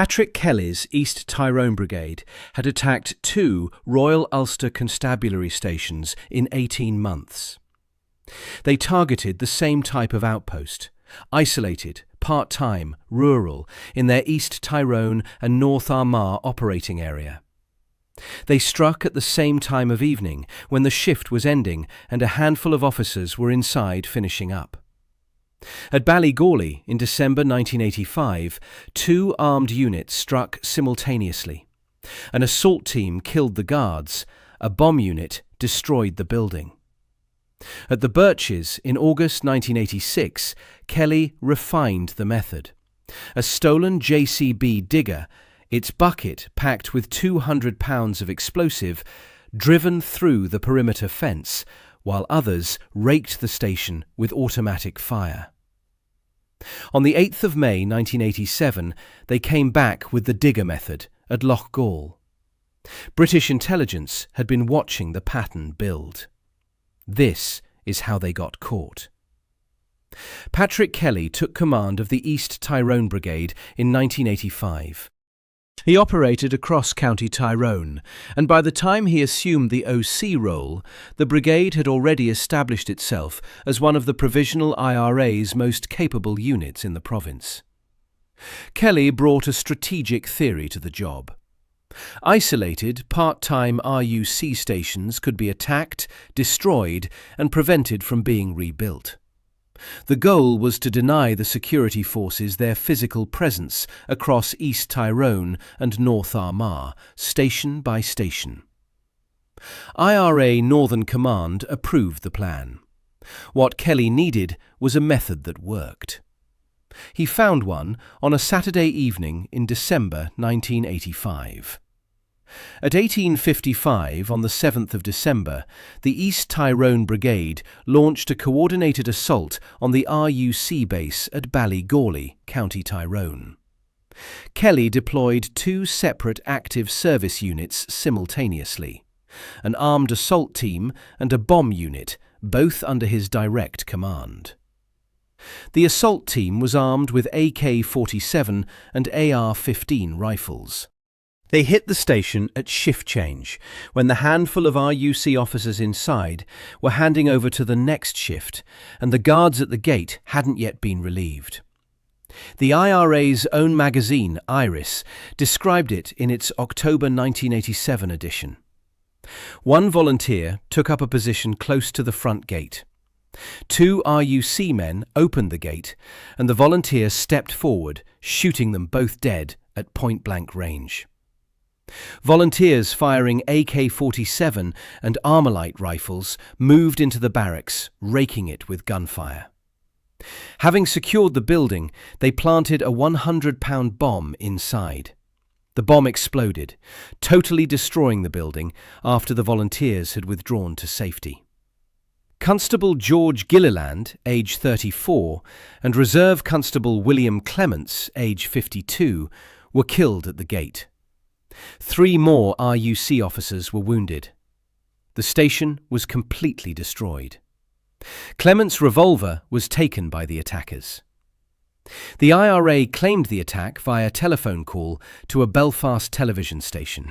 Patrick Kelly's East Tyrone Brigade had attacked 2 Royal Ulster Constabulary stations in 18 months. They targeted the same type of outpost, isolated, part-time, rural, in their East Tyrone and North Armagh operating area. They struck at the same time of evening when the shift was ending and a handful of officers were inside finishing up. At Ballygawley in December 1985, 2 armed units struck simultaneously. An assault team killed the guards, a bomb unit destroyed the building. At the Birches in August 1986, Kelly refined the method. A stolen JCB digger, its bucket packed with 200 pounds of explosive, driven through the perimeter fence, while others raked the station with automatic fire. On the 8th of May 1987, they came back with the digger method at Loughgall. British intelligence had been watching the pattern build. This is how they got caught. Patrick Kelly took command of the East Tyrone Brigade in 1985. He operated across County Tyrone, and by the time he assumed the OC role, the brigade had already established itself as one of the Provisional IRA's most capable units in the province. Kelly brought a strategic theory to the job. Isolated, part-time RUC stations could be attacked, destroyed, and prevented from being rebuilt. The goal was to deny the security forces their physical presence across East Tyrone and North Armagh, station by station. IRA Northern Command approved the plan. What Kelly needed was a method that worked. He found one on a Saturday evening in December 1985. At 18:55 on the 7th of December, the East Tyrone Brigade launched a coordinated assault on the RUC base at Ballygawley, County Tyrone. Kelly deployed 2 separate active service units simultaneously, an armed assault team and a bomb unit, both under his direct command. The assault team was armed with AK-47 and AR-15 rifles. They hit the station at shift change, when the handful of RUC officers inside were handing over to the next shift, and the guards at the gate hadn't yet been relieved. The IRA's own magazine, Iris, described it in its October 1987 edition. One volunteer took up a position close to the front gate. 2 RUC men opened the gate, and the volunteer stepped forward, shooting them both dead at point-blank range. Volunteers firing AK-47 and Armalite rifles moved into the barracks, raking it with gunfire. Having secured the building, they planted a 100-pound bomb inside. The bomb exploded, totally destroying the building after the volunteers had withdrawn to safety. Constable George Gilliland, age 34, and Reserve Constable William Clements, age 52, were killed at the gate. 3 more RUC officers were wounded. The station was completely destroyed. Clements' revolver was taken by the attackers. The IRA claimed the attack via telephone call to a Belfast television station.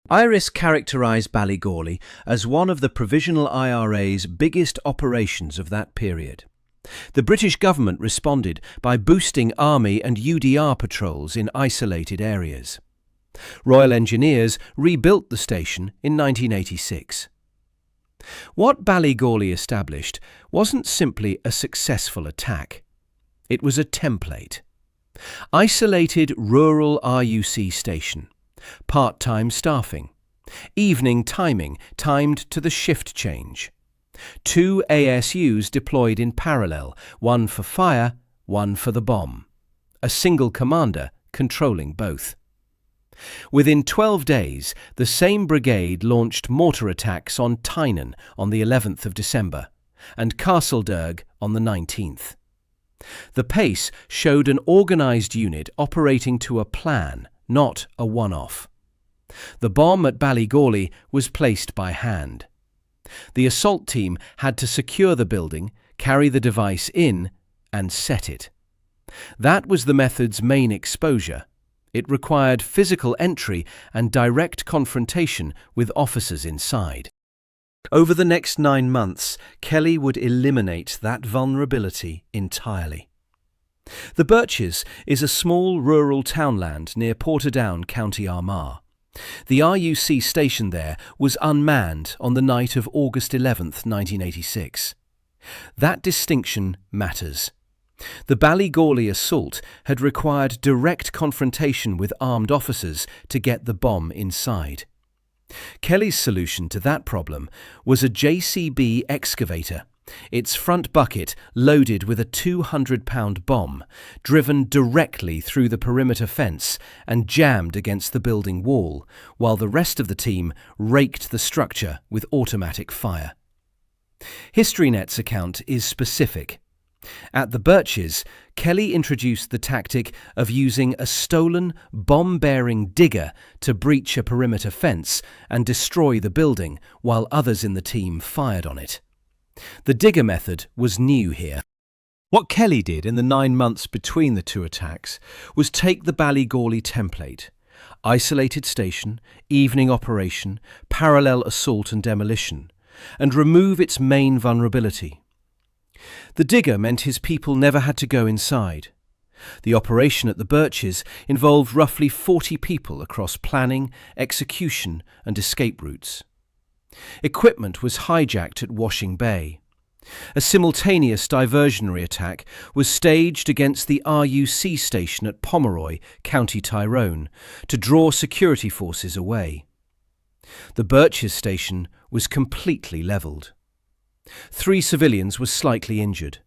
Iris characterised Ballygawley as one of the Provisional IRA's biggest operations of that period. The British government responded by boosting Army and UDR patrols in isolated areas. Royal Engineers rebuilt the station in 1986. What Ballygawley established wasn't simply a successful attack. It was a template. Isolated rural RUC station. Part-time staffing. Evening timing timed to the shift change. 2 ASUs deployed in parallel, one for fire, one for the bomb. A single commander controlling both. Within 12 days, the same brigade launched mortar attacks on Tynan on the 11th of December and Castledurg on the 19th. The pace showed an organised unit operating to a plan, not a one-off. The bomb at Ballygawley was placed by hand. The assault team had to secure the building, carry the device in, and set it. That was the method's main exposure, It required physical entry and direct confrontation with officers inside. Over the next 9 months, Kelly would eliminate that vulnerability entirely. The Birches is a small rural townland near Portadown, County Armagh. The RUC station there was unmanned on the night of August 11th, 1986. That distinction matters. The Ballygawley assault had required direct confrontation with armed officers to get the bomb inside. Kelly's solution to that problem was a JCB excavator, its front bucket loaded with a 200-pound bomb, driven directly through the perimeter fence and jammed against the building wall, while the rest of the team raked the structure with automatic fire. HistoryNet's account is specific. At the Birches, Kelly introduced the tactic of using a stolen, bomb-bearing digger to breach a perimeter fence and destroy the building while others in the team fired on it. The digger method was new here. What Kelly did in the 9 months between the two attacks was take the Ballygawley template: isolated station, evening operation, parallel assault and demolition, and remove its main vulnerability. The digger meant his people never had to go inside. The operation at the Birches involved roughly 40 people across planning, execution and escape routes. Equipment was hijacked at Washing Bay. A simultaneous diversionary attack was staged against the RUC station at Pomeroy, County Tyrone, to draw security forces away. The Birches station was completely levelled. 3 civilians were slightly injured.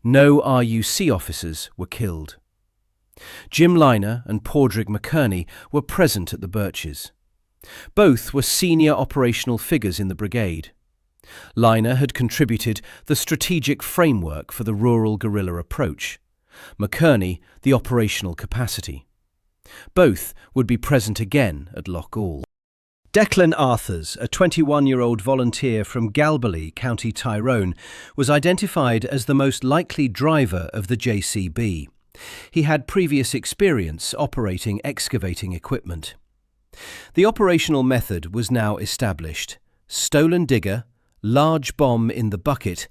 No RUC officers were killed. Jim Liner and Padraig McKerney were present at the Birches. Both were senior operational figures in the brigade. Liner had contributed the strategic framework for the rural guerrilla approach, McKerney the operational capacity. Both would be present again at Loughgall. Declan Arthurs, a 21-year-old volunteer from Galbally, County Tyrone, was identified as the most likely driver of the JCB. He had previous experience operating excavating equipment. The operational method was now established: stolen digger, large bomb in the bucket,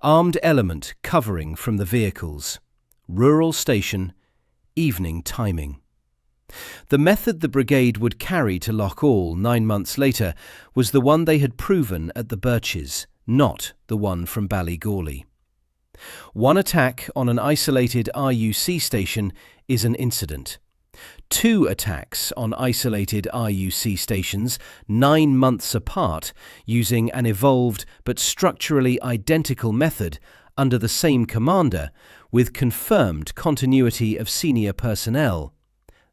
armed element covering from the vehicles, rural station, evening timing. The method the brigade would carry to Loughgall 9 months later was the one they had proven at the Birches, not the one from Ballygawley. One attack on an isolated RUC station is an incident. 2 attacks on isolated RUC stations 9 months apart using an evolved but structurally identical method under the same commander with confirmed continuity of senior personnel.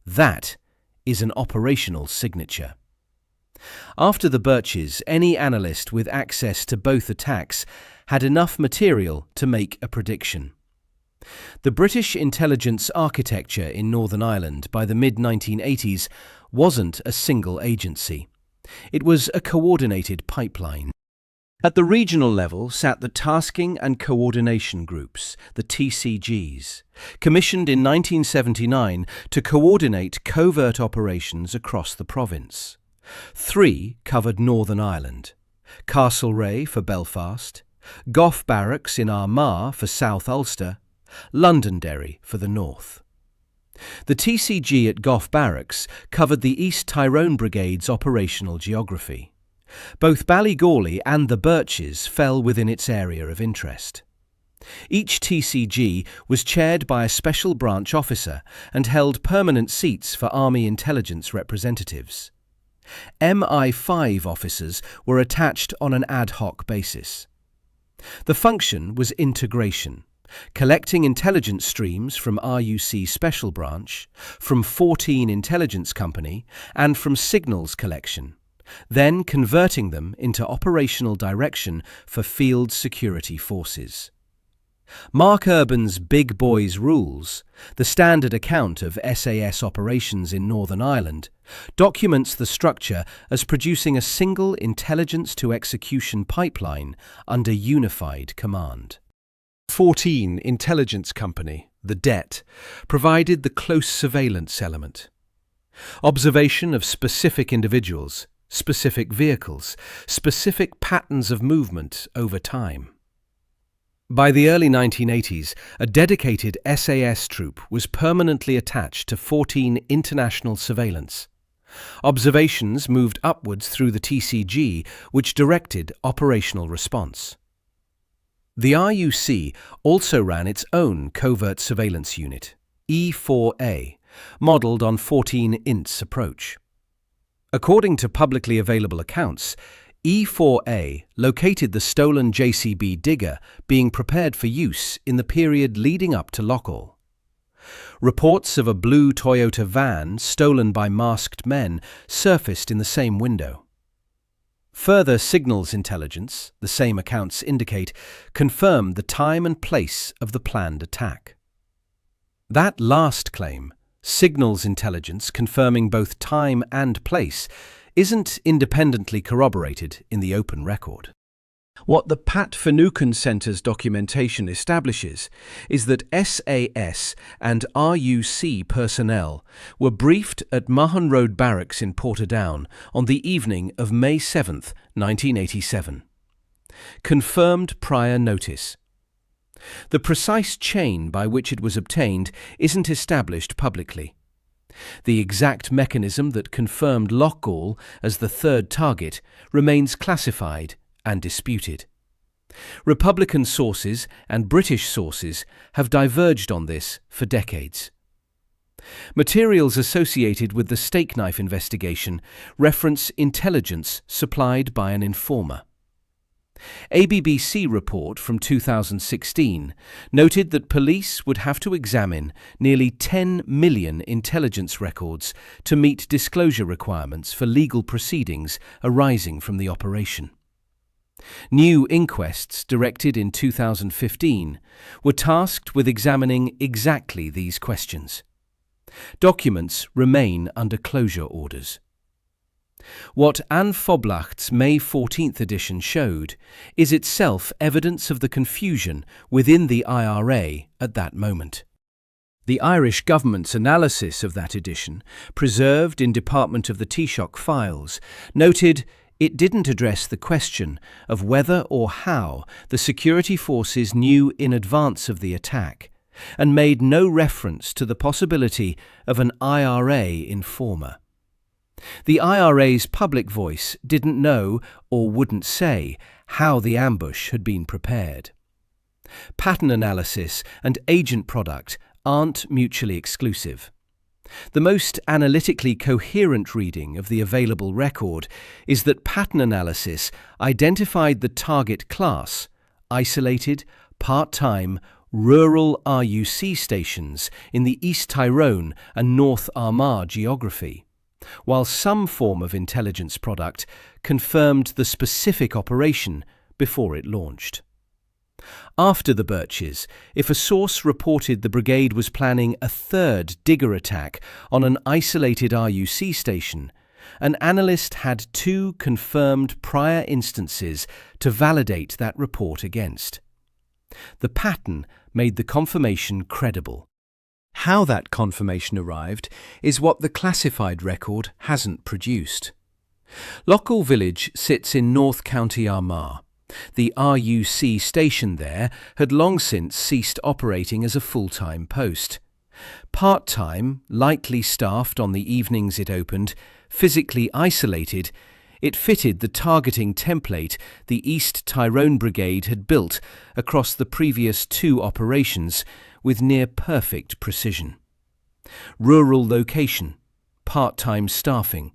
That is an operational signature. After the Birches, any analyst with access to both attacks had enough material to make a prediction. The British intelligence architecture in Northern Ireland by the mid-1980s wasn't a single agency. It was a coordinated pipeline. At the regional level sat the Tasking and Coordination Groups, the TCGs, commissioned in 1979 to coordinate covert operations across the province. 3 covered Northern Ireland: Castlereagh for Belfast, Gough Barracks in Armagh for South Ulster, Londonderry for the north. The TCG at Gough Barracks covered the East Tyrone Brigade's operational geography. Both Ballygawley and the Birches fell within its area of interest. Each TCG was chaired by a special branch officer and held permanent seats for Army intelligence representatives. MI5 officers were attached on an ad hoc basis. The function was integration, collecting intelligence streams from RUC Special Branch, from 14 Intelligence Company, and from signals collection, then converting them into operational direction for field security forces. Mark Urban's Big Boys Rules, the standard account of SAS operations in Northern Ireland, documents the structure as producing a single intelligence-to-execution pipeline under unified command. 14 Intelligence Company, the DET, provided the close surveillance element. Observation of specific individuals, specific vehicles, specific patterns of movement over time. By the early 1980s, a dedicated SAS troop was permanently attached to 14 international surveillance. Observations moved upwards through the TCG, which directed operational response. The RUC also ran its own covert surveillance unit, E4A, modelled on 14 INT's approach. According to publicly available accounts, E4A located the stolen JCB digger being prepared for use in the period leading up to Loughgall. Reports of a blue Toyota van stolen by masked men surfaced in the same window. Further signals intelligence, the same accounts indicate, confirmed the time and place of the planned attack. That last claim, signals intelligence confirming both time and place, isn't independently corroborated in the open record. What the Pat Finucane Centre's documentation establishes is that SAS and RUC personnel were briefed at Mahon Road Barracks in Portadown on the evening of May 7, 1987. Confirmed prior notice. The precise chain by which it was obtained isn't established publicly. The exact mechanism that confirmed Loughgall as the third target remains classified and disputed. Republican sources and British sources have diverged on this for decades. Materials associated with the steak knife investigation reference intelligence supplied by an informer. A BBC report from 2016 noted that police would have to examine nearly 10 million intelligence records to meet disclosure requirements for legal proceedings arising from the operation. New inquests directed in 2015 were tasked with examining exactly these questions. Documents remain under closure orders. What Anne Foblacht's May 14th edition showed is itself evidence of the confusion within the IRA at that moment. The Irish government's analysis of that edition, preserved in Department of the Taoiseach files, noted it didn't address the question of whether or how the security forces knew in advance of the attack, and made no reference to the possibility of an IRA informer. The IRA's public voice didn't know or wouldn't say how the ambush had been prepared. Pattern analysis and agent product aren't mutually exclusive. The most analytically coherent reading of the available record is that pattern analysis identified the target class, isolated, part-time, rural RUC stations in the East Tyrone and North Armagh geography, while some form of intelligence product confirmed the specific operation before it launched. After the Birches, if a source reported the brigade was planning a third digger attack on an isolated RUC station, an analyst had 2 confirmed prior instances to validate that report against. The pattern made the confirmation credible. How that confirmation arrived is what the classified record hasn't produced. Loughgall village sits in North County Armagh. The RUC station there had long since ceased operating as a full-time post. Part-time, lightly staffed on the evenings it opened, physically isolated, it fitted the targeting template the East Tyrone Brigade had built across the previous 2 operations with near-perfect precision. Rural location, part-time staffing,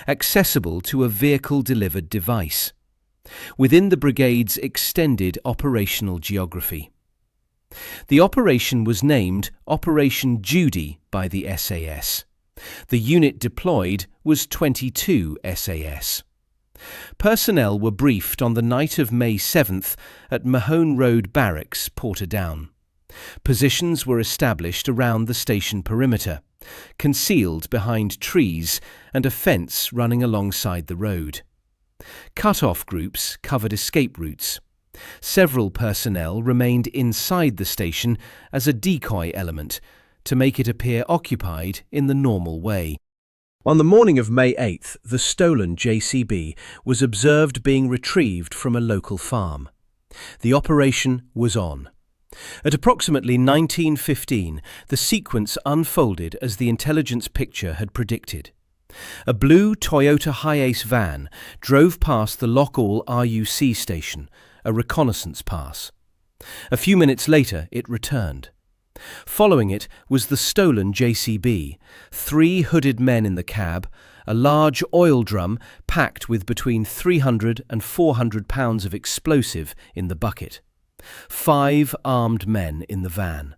accessible to a vehicle-delivered device. Within the brigade's extended operational geography. The operation was named Operation Judy by the SAS. The unit deployed was 22 SAS. Personnel were briefed on the night of May 7th at Mahon Road Barracks, Portadown. Positions were established around the station perimeter, concealed behind trees and a fence running alongside the road. Cut-off groups covered escape routes. Several personnel remained inside the station as a decoy element to make it appear occupied in the normal way. On the morning of May 8th, the stolen JCB was observed being retrieved from a local farm. The operation was on. At approximately 19:15, the sequence unfolded as the intelligence picture had predicted. A blue Toyota Hiace van drove past the Loughgall RUC station, a reconnaissance pass. A few minutes later, it returned. Following it was the stolen JCB, 3 hooded men in the cab, a large oil drum packed with between 300 and 400 pounds of explosive in the bucket, 5 armed men in the van.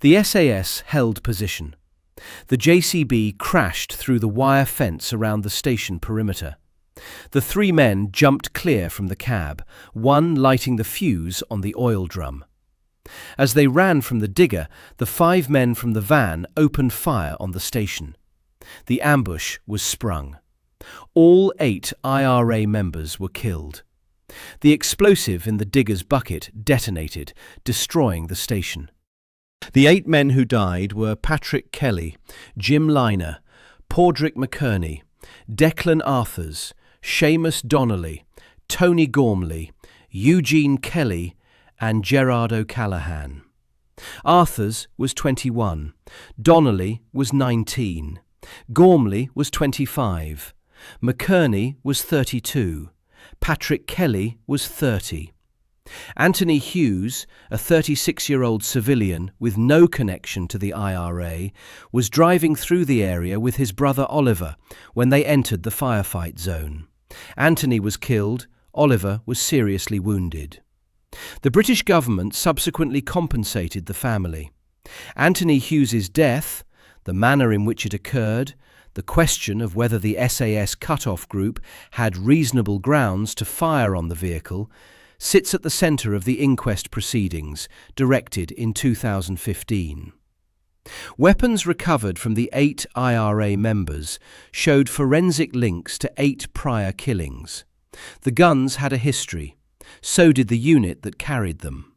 The SAS held position. The JCB crashed through the wire fence around the station perimeter. The 3 men jumped clear from the cab, one lighting the fuse on the oil drum. As they ran from the digger, the 5 men from the van opened fire on the station. The ambush was sprung. All 8 IRA members were killed. The explosive in the digger's bucket detonated, destroying the station. The 8 men who died were Patrick Kelly, Jim Liner, Padraig McKerney, Declan Arthurs, Seamus Donnelly, Tony Gormley, Eugene Kelly, and Gerard O'Callaghan. Arthurs was 21, Donnelly was 19, Gormley was 25, McKerney was 32, Patrick Kelly was 30. Anthony Hughes, a 36-year-old civilian with no connection to the IRA, was driving through the area with his brother Oliver when they entered the firefight zone. Anthony was killed, Oliver was seriously wounded. The British government subsequently compensated the family. Anthony Hughes's death, the manner in which it occurred, the question of whether the SAS cut-off group had reasonable grounds to fire on the vehicle, sits at the centre of the inquest proceedings, directed in 2015. Weapons recovered from the 8 IRA members showed forensic links to 8 prior killings. The guns had a history. So did the unit that carried them.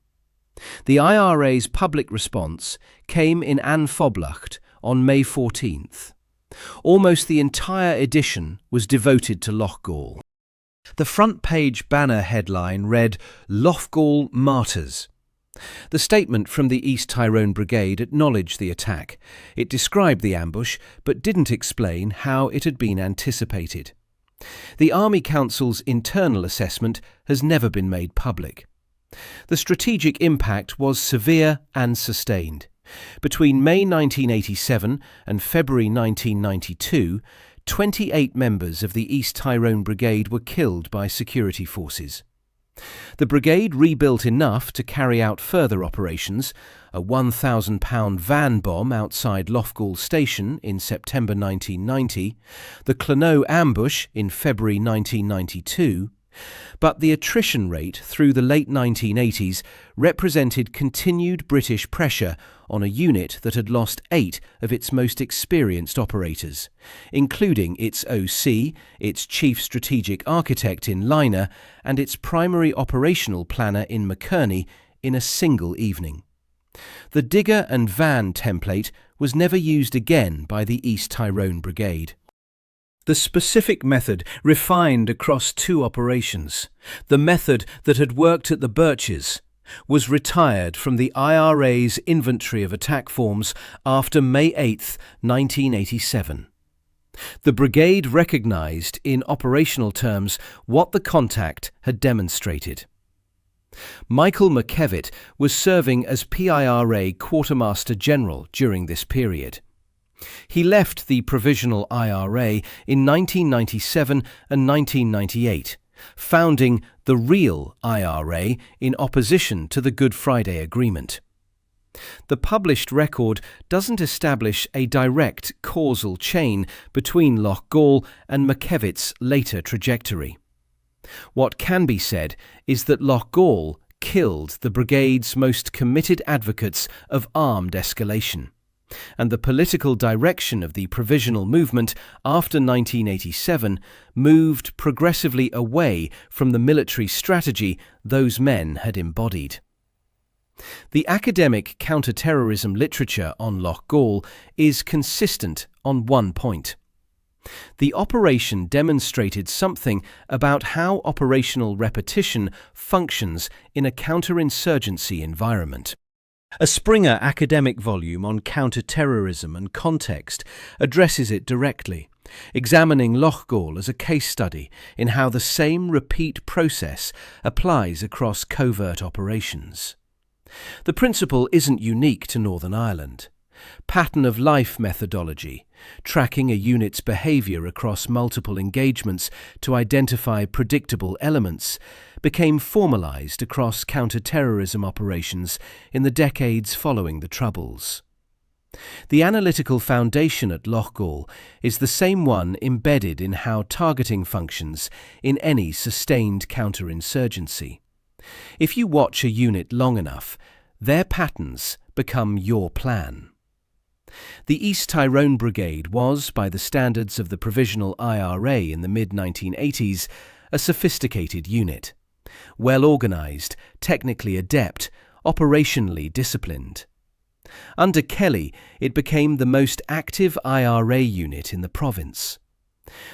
The IRA's public response came in Anphoblacht on May 14th. Almost the entire edition was devoted to Loughgall. The front page banner headline read, "Loughgall Martyrs." The statement from the East Tyrone Brigade acknowledged the attack. It described the ambush, but didn't explain how it had been anticipated. The Army Council's internal assessment has never been made public. The strategic impact was severe and sustained. Between May 1987 and February 1992, 28 members of the East Tyrone Brigade were killed by security forces. The brigade rebuilt enough to carry out further operations, a £1,000 van bomb outside Loughgall station in September 1990, the Clonoe ambush in February 1992, but the attrition rate through the late 1980s represented continued British pressure on a unit that had lost 8 of its most experienced operators, including its OC, its chief strategic architect in Liner, and its primary operational planner in McKerney, in a single evening. The digger and van template was never used again by the East Tyrone Brigade. The specific method refined across 2 operations, the method that had worked at the Birches, was retired from the IRA's inventory of attack forms after May 8, 1987. The brigade recognised in operational terms what the contact had demonstrated. Michael McKevitt was serving as PIRA Quartermaster General during this period. He left the Provisional IRA in 1997 and 1998, founding the real IRA in opposition to the Good Friday Agreement. The published record doesn't establish a direct causal chain between Loughgall and McKevitt's later trajectory. What can be said is that Loughgall killed the brigade's most committed advocates of armed escalation, and the political direction of the provisional movement after 1987 moved progressively away from the military strategy those men had embodied. The academic counter-terrorism literature on Loughgall is consistent on one point. The operation demonstrated something about how operational repetition functions in a counterinsurgency environment. A Springer academic volume on counter-terrorism and context addresses it directly, examining Loughgall as a case study in how the same repeat process applies across covert operations. The principle isn't unique to Northern Ireland. Pattern of life methodology, tracking a unit's behaviour across multiple engagements to identify predictable elements, became formalised across counter-terrorism operations in the decades following the Troubles. The analytical foundation at Loughgall is the same one embedded in how targeting functions in any sustained counterinsurgency. If you watch a unit long enough, their patterns become your plan. The East Tyrone Brigade was, by the standards of the Provisional IRA in the mid-1980s, a sophisticated unit. Well organised, technically adept, operationally disciplined. Under Kelly, it became the most active IRA unit in the province.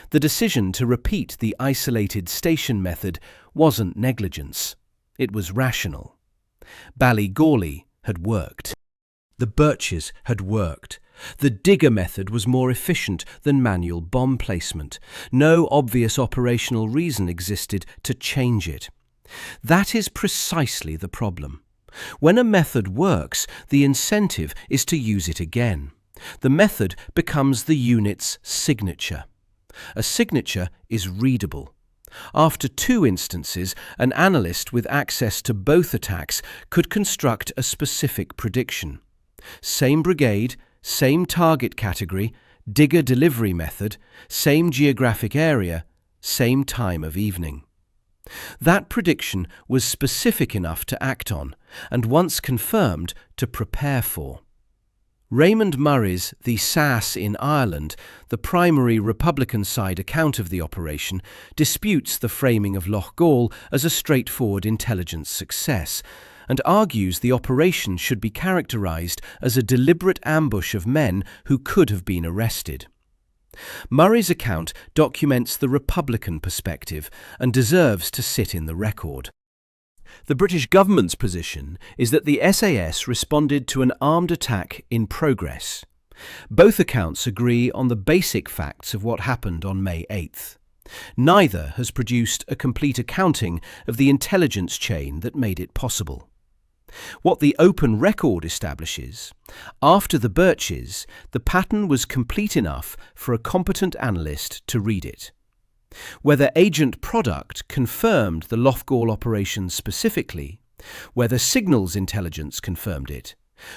The decision to repeat the isolated station method wasn't negligence. It was rational. Ballygawley had worked. The Birches had worked. The digger method was more efficient than manual bomb placement. No obvious operational reason existed to change it. That is precisely the problem. When a method works, the incentive is to use it again. The method becomes the unit's signature. A signature is readable. After 2 instances, an analyst with access to both attacks could construct a specific prediction. Same brigade, same target category, digger delivery method, same geographic area, same time of evening. That prediction was specific enough to act on, and once confirmed, to prepare for. Raymond Murray's The SAS in Ireland, the primary Republican side account of the operation, disputes the framing of Loughgall as a straightforward intelligence success, and argues the operation should be characterised as a deliberate ambush of men who could have been arrested. Murray's account documents the Republican perspective and deserves to sit in the record. The British government's position is that the SAS responded to an armed attack in progress. Both accounts agree on the basic facts of what happened on May 8th. Neither has produced a complete accounting of the intelligence chain that made it possible. What the open record establishes, after the Birches, the pattern was complete enough for a competent analyst to read it. Whether agent product confirmed the Loughgall operation specifically, whether signals intelligence confirmed it,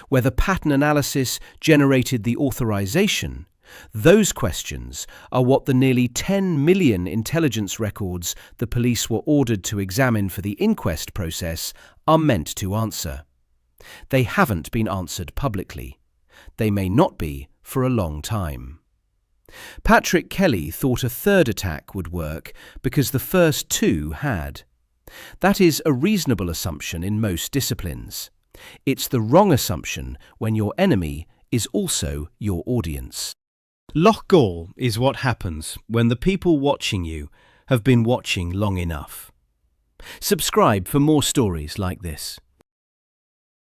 whether pattern analysis generated the authorization, those questions are what the nearly 10 million intelligence records the police were ordered to examine for the inquest process are meant to answer. They haven't been answered publicly. They may not be for a long time. Patrick Kelly thought a third attack would work because the first 2 had. That is a reasonable assumption in most disciplines. It's the wrong assumption when your enemy is also your audience. Loughgall is what happens when the people watching you have been watching long enough. Subscribe for more stories like this.